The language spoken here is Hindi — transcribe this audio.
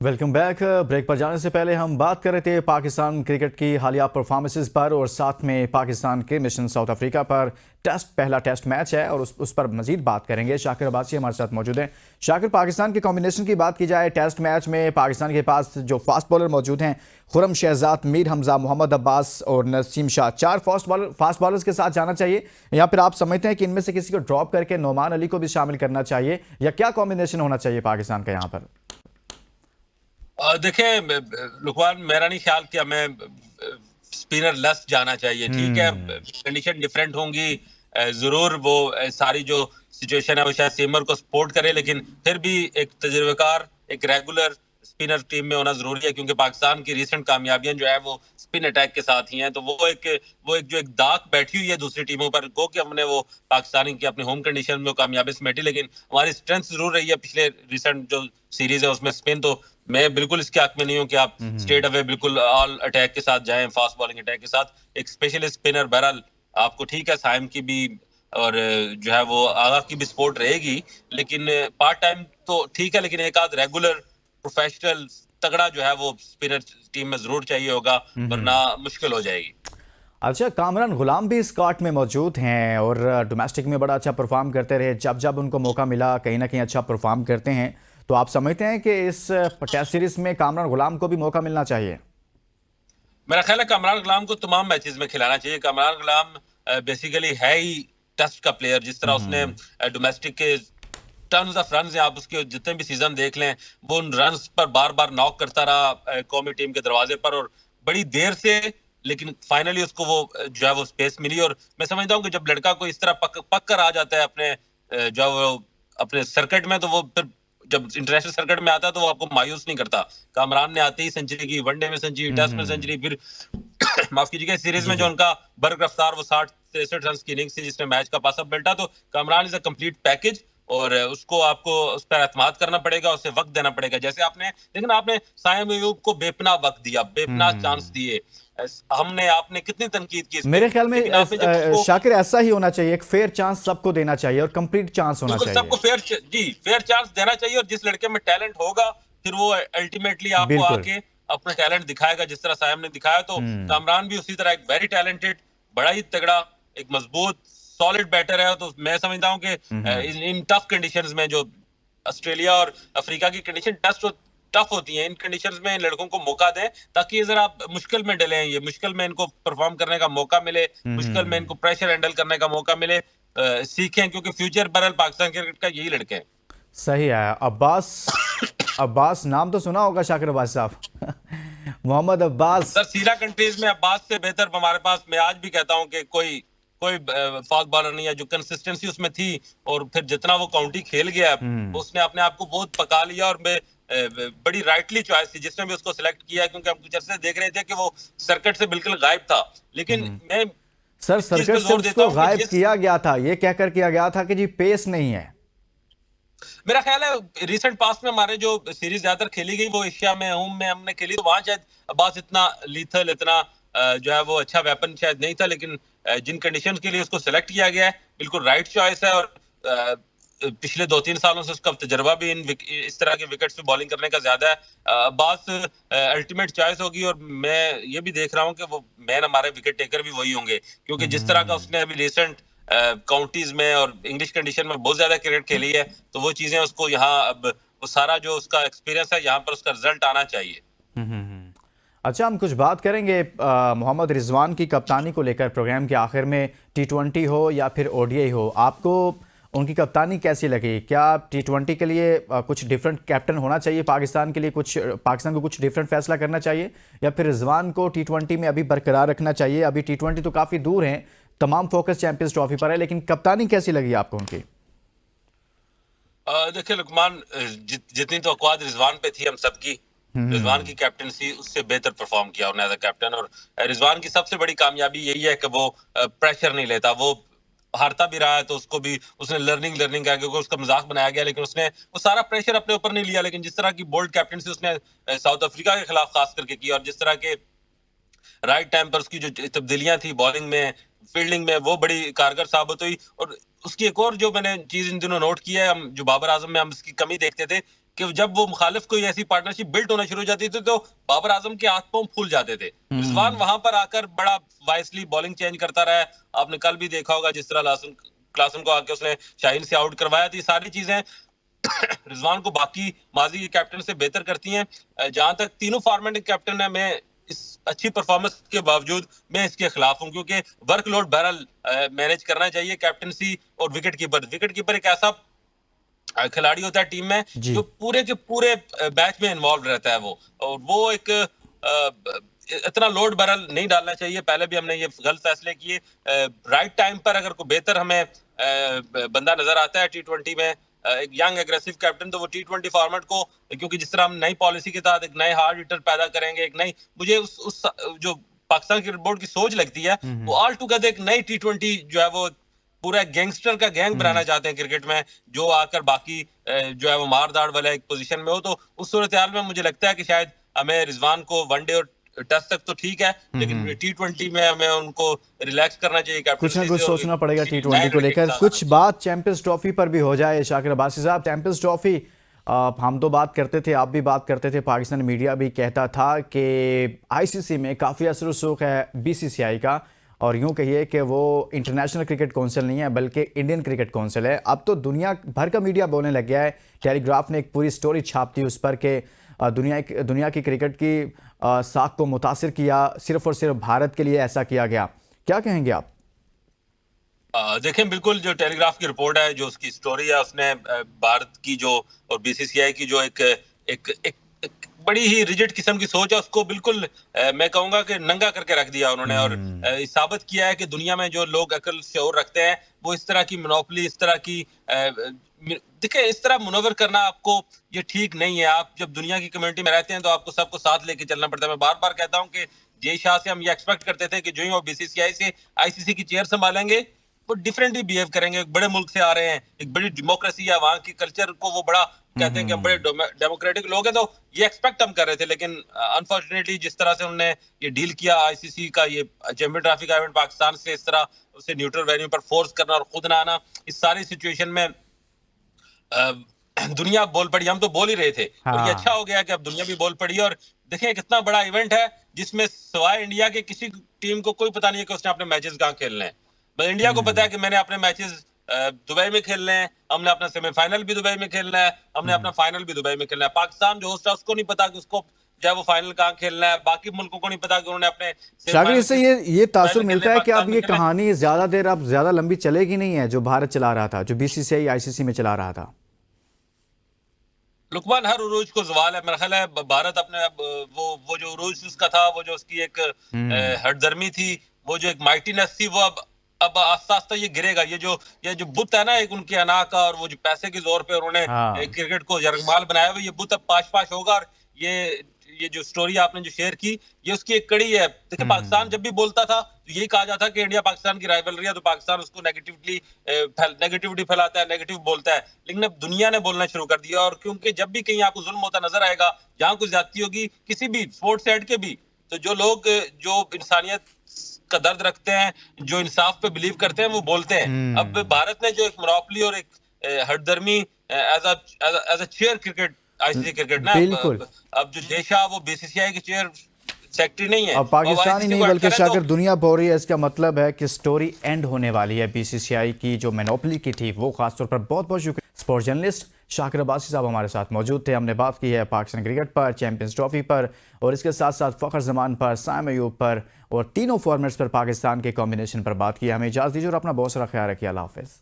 Welcome back. ब्रेक पर जाने से पहले हम बात कर रहे थे पाकिस्तान क्रिकेट की हालिया परफॉर्मेंसेस पर और साथ में पाकिस्तान के मिशन साउथ अफ्रीका पर। पहला टेस्ट मैच है और उस पर मजीद बात करेंगे। शाकिर अब्बासी हमारे साथ मौजूद हैं। शाकिर, पाकिस्तान के कॉम्बिनेशन की बात की जाए टेस्ट मैच में, पाकिस्तान के पास जो फास्ट बॉलर मौजूद हैं, खुरम शहजाद, मीर हमजा, मोहम्मद अब्बास और नसीम शाह, चार फास्ट बॉलर्स के साथ जाना चाहिए, या फिर आप समझते हैं कि इनमें से किसी को ड्रॉप करके नोमान अली को भी शामिल करना चाहिए, या क्या कॉम्बिनेशन होना चाहिए पाकिस्तान का यहाँ पर? देखिए लुकमान, मेरा नहीं ख्याल कि हमें स्पिनर लेस जाना चाहिए। ठीक है, कंडीशन डिफरेंट होंगी, जरूर वो सारी जो सिचुएशन है वो शायद सीमर को सपोर्ट करे, लेकिन फिर भी एक तजुर्बेकार, एक रेगुलर स्पिनर टीम में होना जरूरी है, क्योंकि पाकिस्तान की रिसेंट कामयाबियां जो है वो स्पिन अटैक के साथ ही हैं। तो वो एक जो एक दाग बैठी हुई है दूसरी टीमों पर, गो कि हमने वो पाकिस्तानी की अपनी होम कंडीशन में कामयाबी समेटी, लेकिन हमारी स्ट्रेंथ जरूर रही है पिछले रिसेंट जो सीरीज है उसमें स्पिन। तो मैं बिल्कुल इसके हक में नहीं हूं कि आप स्ट्रेट अवे बिल्कुल ऑल अटैक के साथ जाएं, फास्ट बॉलिंग अटैक के साथ। एक स्पेशलिस्ट स्पिनर, बहरहाल आपको ठीक है साइम की भी और जो है वो आगा की भी सपोर्ट रहेगी, लेकिन पार्ट टाइम तो ठीक है, लेकिन एक आध रेगुलर प्रोफेशनल तगड़ा जो है वो स्पिनर टीम में जरूर चाहिए होगा, वरना मुश्किल हो जाएगी। अच्छा, कामरान गुलाम भी स्कॉट में मौजूद हैं और डोमेस्टिक में बड़ा अच्छा परफॉर्म करते रहे। जब जब उनको मौका मिला कहीं ना कहीं अच्छा परफॉर्म करते हैं। तो आप समझते हैं कि इस टेस्ट सीरीज में कामरान गुलाम को भी मौका मिलना चाहिए? मेरा ख्याल है कामरान गुलाम को तमाम मैचेस में खिलाना चाहिए। कामरान गुलाम बेसिकली है ही टेस्ट का प्लेयर। जिस तरह उसने डोमेस्टिक के टन्स ऑफ रन्स हैं, आप उसके जितने भी सीजन देख लें, वो उन रन्स पर बार बार नॉक करता रहा कौमी टीम के दरवाजे पर, और बड़ी देर से, लेकिन फाइनली उसको वो जो है वो स्पेस मिली। और मैं समझता हूँ कि जब लड़का को इस तरह पक कर आ जाता है अपने जो है वो अपने सर्किट में, तो वो फिर जब इंटरनेशनल सर्किट में आता है तो वो आपको मायूस नहीं करता। कामरान ने आते ही सेंचुरी की, वनडे में सेंचुरी, टेस्ट में सेंचुरी, फिर माफ कीजिएगा सीरीज जी में जो जी। उनका बर्ग रफ्तार वो 60-63 रन की इनिंग्स थी जिसमें मैच का पास अप बेल्टा। तो Kamran is a complete package, और उसको आपको उस पर एतमाद करना पड़ेगा, उसे वक्त देना पड़ेगा। जैसे आपने, लेकिन आपने साइम अयूब को बेपना वक्त दिया, बेपना चांस दिए। हमने आपने कितनी तनकीद की इस पे, मेरे ख्याल में लेकिन आपने जब उसको शाकिर ऐसा ही होना चाहिए, एक फेयर चांस सबको देना चाहिए और कंप्लीट चांस होना बिल्कुल चाहिए। सबको फेयर चांस देना चाहिए, और जिस लड़के में टैलेंट होगा फिर वो अल्टीमेटली आपको बिल्कुल। आके अपना टैलेंट दिखाएगा, जिस तरह सायम ने दिखाया। तो कामरान भी उसी तरह एक वेरी टैलेंटेड, बड़ा ही तगड़ा, एक मजबूत सॉलिड बैटर है। तो मैं समझता हूँ कि इन टफ कंडीशंस में, जो ऑस्ट्रेलिया और अफ्रीका की कंडीशन टफ होती हैं, इन कंडीशंस में इन लड़कों को मौका दें, ताकि जरा मुश्किल में डले, ये मुश्किल में इनको परफॉर्म करने का मौका मिले, मुश्किल में इनको प्रेशर हैंडल करने का मौका मिले, सीखें, क्योंकि फ्यूचर बरल पाकिस्तान क्रिकेट का यही लड़के हैं। सही है। अब्बास, अब्बास नाम तो सुना होगा शाकिर अब्बास साहब। मोहम्मद अब्बास। सर सीरा कंट्रीज में अब्बास से बेहतर हमारे पास, मैं आज भी कहता हूं कि कोई कोई फास्ट बॉलर नहीं है। जो कंसिस्टेंसी उसमें थी, और फिर जितना वो काउंटी खेल गया, उसने अपने आप को बहुत पका लिया, और मैं बड़ी राइटली चॉइस थी जिसने भी उसको सिलेक्ट किया, क्योंकि हम कुछ अर्से देख रहे थे कि वो सर्किट से बिल्कुल गायब था। लेकिन मैं सर, इस चीज पे सर्कट से जोर देता उसको हूं कि गायब जिस किया गया था, ये कहकर किया गया था कि जी पेस नहीं है। मेरा ख्याल है रिसेंट पास्ट में हमारे जो सीरीज ज्यादातर खेली गई वो एशिया में, होम में हमने खेली, तो वहां शायद अब्बास इतना लीथल, इतना जो है वो अच्छा वेपन शायद नहीं था। लेकिन जिन कंडीशंस के लिए उसको सिलेक्ट किया गया है, बिल्कुल राइट चॉइस है। और पिछले 2-3 सालों से उसका तजर्बा भी इस तरह के विकेट्स पे बॉलिंग करने का ज्यादा है। अब्बास अल्टीमेट चॉइस होगी, और मैं ये भी देख रहा हूँ कि वो मैन हमारे विकेट टेकर भी वही होंगे, क्योंकि जिस तरह का उसने अभी रिसेंट काउंटीज में और इंग्लिश कंडीशन में बहुत ज्यादा क्रिकेट खेली है, तो वो चीजें उसको यहाँ अब वो सारा जो उसका एक्सपीरियंस है यहाँ पर उसका रिजल्ट आना चाहिए। अच्छा, हम कुछ बात करेंगे मोहम्मद रिजवान की कप्तानी को लेकर। प्रोग्राम के आखिर में T20 हो या फिर ODI हो, आपको उनकी कप्तानी कैसी लगी? क्या T20 के लिए कुछ डिफरेंट कैप्टन होना चाहिए पाकिस्तान के लिए, कुछ पाकिस्तान को कुछ डिफरेंट फैसला करना चाहिए, या फिर रिजवान को T20 में अभी बरकरार रखना चाहिए? अभी T20 तो काफ़ी दूर हैं, तमाम फोकस चैंपियंस ट्रॉफी पर है, लेकिन कप्तानी कैसी लगी आपको उनकी? देखिए लुकमान, जितनी तो रिजवान पे थी हम सबकी, रिजवान की कैप्टनसी उससे बेहतर परफॉर्म किया उन्होंने एज अ कैप्टन। और रिजवान की सबसे बड़ी कामयाबी यही है कि वो प्रेशर नहीं लेता। वो हारता भी रहा है तो उसको भी उसने लर्निंग किया, क्योंकि उसका मजाक बनाया गया, लेकिन उसने वो सारा प्रेशर अपने ऊपर नहीं लिया। लेकिन जिस तरह की बोल्ड कैप्टनसी उसने साउथ अफ्रीका के खिलाफ खास करके की, और जिस तरह के राइट टाइम पर उसकी जो तब्दीलियां थी बॉलिंग में, फील्डिंग में, वो बड़ी कारगर साबित हुई। और उसकी एक और जो मैंने चीज इन दिनों नोट की है, हम जो बाबर आजम में हम इसकी कमी देखते थे, कि जब वो मुखालिफ कोई ऐसी पार्टनरशिप बिल्ड होना शुरू हो जाती थी तो बाबर आजम के हाथ पांव फूल जाते थे। रिजवान वहां पर आकर बड़ा वाइसली बॉलिंग चेंज करता रहा है। आपने कल भी देखा होगा जिस तरह क्लासन को आके उसने शाहीन से आउट करवाया थी। सारी चीजें रिजवान को बाकी माजी के कैप्टन से बेहतर करती हैं। जहां तक तीनों फॉर्मेट के कैप्टन है, मैं इस अच्छी परफॉर्मेंस के बावजूद मैं इसके खिलाफ हूं, क्योंकि वर्कलोड बहरहाल मैनेज करना चाहिए। कैप्टनसी और विकेट कीपर एक ऐसा खिलाड़ी होता है टीम में जो पूरे के पूरे मैच में इन्वॉल्व रहता है वो एक इतना लोड बहरहाल नहीं डालना चाहिए। पहले भी हमने ये गलत फैसले किए। राइट टाइम पर अगर कोई बेहतर हमें बंदा नजर आता है T20 में, एक यंग एग्रेसिव कैप्टन, तो वो T20 फॉर्मेट को, क्योंकि जिस तरह हम नई पॉलिसी के तहत एक नए हार्ड हिटर पैदा करेंगे, एक नई, मुझे उस जो पाकिस्तान क्रिकेट बोर्ड की सोच लगती है वो ऑल टुगेदर एक नई T20 जो है वो पूरा गैंगस्टर का गैंग बनाना चाहते हैं क्रिकेट में, जो आकर बाकी जो है वो मारदाड़ वाला एक पोजीशन में हो। तो उस सूरत हाल में मुझे लगता है कि शायद हमें रिजवान को वनडे और टेस्ट तक तो ठीक है, लेकिन T20 में हमें उनको रिलैक्स करना चाहिए। कुछ ना कुछ सोचना पड़ेगा T20 को लेकर। कुछ बात चैंपियंस ट्रॉफी पर भी हो जाए। शाकिर अब्बासी साहब, चैंपियंस ट्रॉफी हम तो बात करते थे, आप भी बात करते थे, पाकिस्तान मीडिया भी कहता था कि ICC में काफ़ी असर रसूख है BCCI का, और यूँ कहिए कि वो इंटरनेशनल क्रिकेट काउंसिल नहीं है बल्कि इंडियन क्रिकेट काउंसिल है। अब तो दुनिया भर का मीडिया बोलने लग गया है। टेलीग्राफ ने एक पूरी स्टोरी छाप दी उस पर कि दुनिया की क्रिकेट की साख को मुतासिर किया, सिर्फ और सिर्फ भारत के लिए ऐसा किया गया। क्या कहेंगे आप? देखें, बिल्कुल जो टेलीग्राफ की रिपोर्ट है, जो उसकी स्टोरी है, उसने भारत की जो और BCCI की जो एक बड़ी ही रिजिड किस्म की सोच है उसको बिल्कुल मैं कहूंगा कि नंगा करके रख दिया उन्होंने, और साबित किया है कि दुनिया में जो लोग अकल शऊर रखते हैं वो इस तरह की मोनोपोली, इस तरह की देखिए, इस तरह मुनव्वर करना आपको ये ठीक नहीं है। आप जब दुनिया की कम्युनिटी में रहते हैं तो आपको सबको साथ लेके चलना पड़ता है। मैं बार बार कहता हूं कि जय शाह से हम ये एक्सपेक्ट करते थे कि जो ही वो BCCI से ICC की चेयर संभालेंगे वो डिफरेंटली बिहेव करेंगे। एक बड़े मुल्क से आ रहे हैं, एक बड़ी डेमोक्रेसी है, वहां की कल्चर को वो बड़ा कहते हैं कि हम बड़े डेमोक्रेटिक लोग हैं, तो ये एक्सपेक्ट हम कर रहे थे। लेकिन अनफॉर्चुनेटली जिस तरह से उन्होंने ये डील किया, ICC का ये चैंपियन ट्रॉफी का इवेंट पाकिस्तान से इस तरह उसे न्यूट्रल वेन्यू पर फोर्स करना और खुद ना आना, इस सारी सिचुएशन में दुनिया बोल पड़ी। हम तो बोल ही रहे थे, और ये अच्छा हो गया कि अब दुनिया भी बोल पड़ी। और देखिए, कितना बड़ा इवेंट है जिसमें सिवाय इंडिया के किसी टीम को कोई पता नहीं है कि उसने अपने मैचेस कहाँ खेलने हैं। बस इंडिया को पता है कि मैंने अपने मैचेस दुबई में खेलने हैं, हमने अपना सेमीफाइनल भी दुबई में खेलना है, हमने अपना फाइनल भी दुबई में खेलना है। पाकिस्तान जो होस्ट है उसको नहीं पता कि उसको जो है वो फाइनल कहाँ खेलना है। बाकी मुल्कों को नहीं पता कि उन्होंने अपने शाकिर, इससे ये तासुर मिलता है कि अब ये कहानी ज्यादा लंबी चलेगी नहीं है जो भारत चला रहा था, जो BCCI ICC में चला रहा था। लुकमान, हर उरूज को ज़वाल है। मेरा ख्याल है भारत अपने अब वो जो उरूज उसका था, वो जो उसकी एक हटदर्मी थी, वो जो एक माइटीनेस थी, वो अब आस्ता आस्ता ये गिरेगा। ये जो बुत है ना एक उनके अना का, और वो जो पैसे के जोर पे उन्होंने क्रिकेट को यरगमाल बनाया हुआ, ये बुत अब पाश पाश होगा। और ये जो स्टोरी आपने जो शेयर की, ये उसकी एक कड़ी है। देखिए, पाकिस्तान जब भी बोलता था तो यही कहा जाता कि इंडिया पाकिस्तान की राइवलरी है, तो पाकिस्तान उसको नेगेटिविटी फैलाता है, नेगेटिव बोलता है। लेकिन अब दुनिया ने बोलना शुरू कर दिया, और क्योंकि जब भी कहीं आपको जुल्म होता नजर आएगा, जहां कुछ ज्यादती होगी किसी भी स्पोर्ट्स साइड के भी, तो जो लोग जो इंसानियत का दर्द रखते हैं, जो इंसाफ पे बिलीव करते हैं, वो बोलते हैं। अब भारत ने जो एक मोनोपोली और एक हटदर्मी as a chair cricket ICC cricket ना, अब जो देशा वो BCCI की चेयर सेक्रेटरी नहीं है, और पाकिस्तान ही नहीं बल्कि शाकिर दुनिया बोल रही है। इसका मतलब है कि स्टोरी एंड होने वाली है। BCCI की जो मोनोपोली की थी वो, खासतौर पर बहुत बहुत शुक्रिया। स्पोर्ट्स जर्नलिस्ट शाकिर अब्बासी साहब हमारे साथ मौजूद थे। हमने बात की है पाकिस्तान क्रिकेट पर, चैंपियंस ट्रॉफी पर, और इसके साथ साथ फ़खर ज़मान पर, साइम अयूब पर, और तीनों फॉर्मेट्स पर पाकिस्तान के कॉम्बिनेशन पर बात की। हमें इजाज़त दीजिए और अपना बहुत सारा ख्याल रखिए। अल्लाह हाफ़िज़।